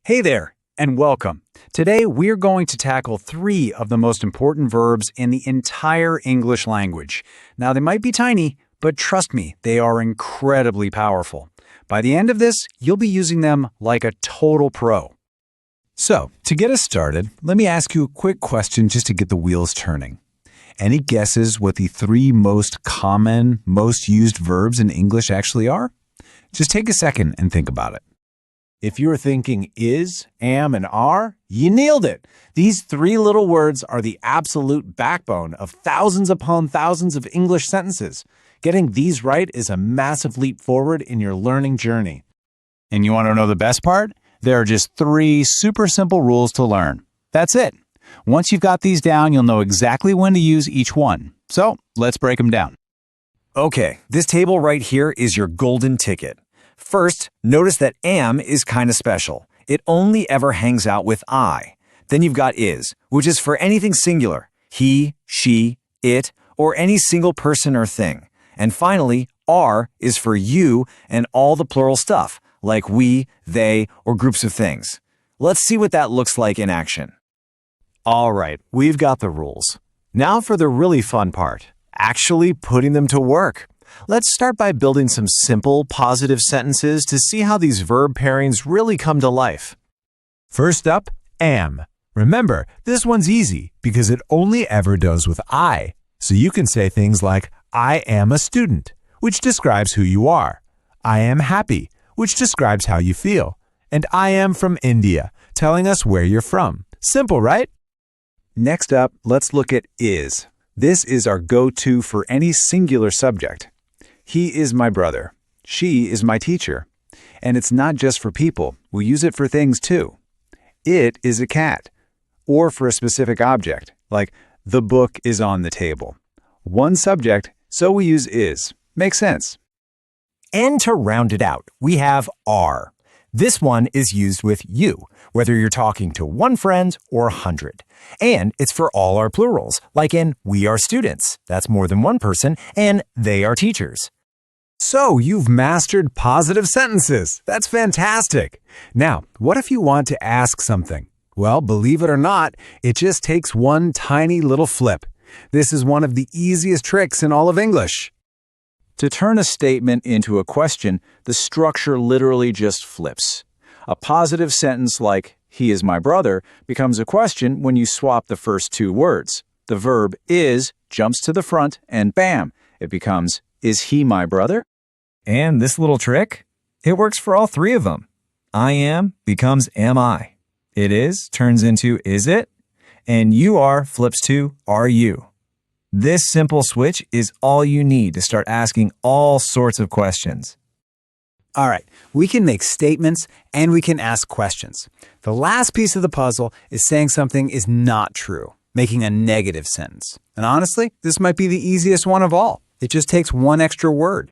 Hey there, and welcome. Today, we're going to tackle 3 of the most important verbs in the entire English language. Now, they might be tiny, but trust me, they are incredibly powerful. By the end of this, you'll be using them like a total pro. So, to get us started, let me ask you a quick question just to get the wheels turning. Any guesses what the 3 most common, most used verbs in English actually are? Just take a second and think about it. If you were thinking is, am, and are, you nailed it. These 3 little words are the absolute backbone of thousands upon thousands of English sentences. Getting these right is a massive leap forward in your learning journey. And you want to know the best part? There are just 3 super simple rules to learn. That's it. Once you've got these down, you'll know exactly when to use each one. So, let's break them down. Okay, this table right here is your golden ticket. First, notice that am is kind of special. It only ever hangs out with I. Then you've got is, which is for anything singular, he, she, it, or any single person or thing. And finally, are is for you and all the plural stuff, like we, they, or groups of things. Let's see what that looks like in action. All right, we've got the rules. Now for the really fun part, actually putting them to work. Let's start by building some simple, positive sentences to see how these verb pairings really come to life. First up, am. Remember, this one's easy because it only ever does with I. So you can say things like, I am a student, which describes who you are. I am happy, which describes how you feel. And I am from India, telling us where you're from. Simple, right? Next up, let's look at is. This is our go-to for any singular subject. He is my brother. She is my teacher. And it's not just for people. We use it for things too. It is a cat. Or for a specific object, like the book is on the table. One subject, so we use is. Makes sense. And to round it out, we have are. This one is used with you, whether you're talking to one friend or 100. And it's for all our plurals, like in we are students. That's more than one person, and they are teachers. So, you've mastered positive sentences. That's fantastic. Now, what if you want to ask something? Well, believe it or not, it just takes one tiny little flip. This is one of the easiest tricks in all of English. To turn a statement into a question, the structure literally just flips. A positive sentence like, he is my brother, becomes a question when you swap the first 2 words. The verb is jumps to the front, and bam, it becomes, is he my brother? And this little trick? It works for all 3 of them. I am becomes am I. It is turns into is it? And you are flips to are you. This simple switch is all you need to start asking all sorts of questions. All right, we can make statements and we can ask questions. The last piece of the puzzle is saying something is not true, making a negative sentence. And honestly, this might be the easiest one of all. It just takes one extra word.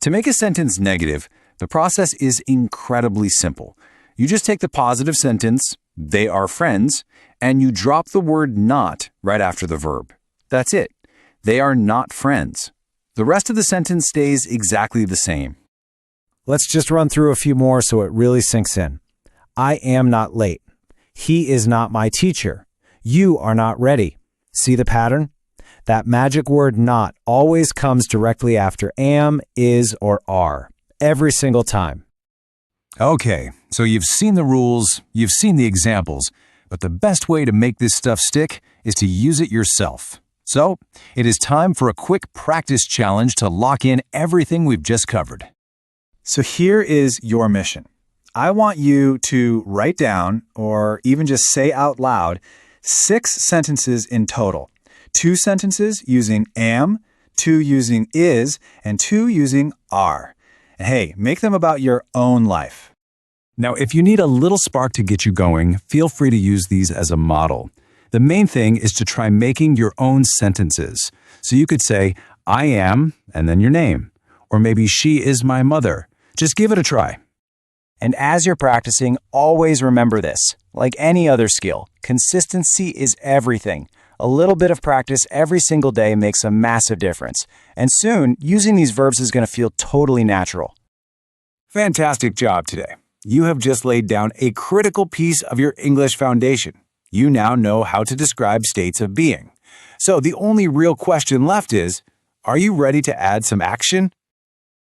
To make a sentence negative, the process is incredibly simple. You just take the positive sentence, they are friends, and you drop the word not right after the verb. That's it. They are not friends. The rest of the sentence stays exactly the same. Let's just run through a few more so it really sinks in. I am not late. He is not my teacher. You are not ready. See the pattern? That magic word not always comes directly after am, is, or are. Every single time. Okay, so you've seen the rules, you've seen the examples, but the best way to make this stuff stick is to use it yourself. So, it is time for a quick practice challenge to lock in everything we've just covered. So here is your mission. I want you to write down, or even just say out loud, 6 sentences in total. 2 sentences using am, 2 using is, and 2 using are. And hey, make them about your own life. Now, if you need a little spark to get you going, feel free to use these as a model. The main thing is to try making your own sentences. So you could say, I am, and then your name. Or maybe she is my mother. Just give it a try. And as you're practicing, always remember this. Like any other skill, consistency is everything. A little bit of practice every single day makes a massive difference. And soon, using these verbs is going to feel totally natural. Fantastic job today. You have just laid down a critical piece of your English foundation. You now know how to describe states of being. So the only real question left is, are you ready to add some action?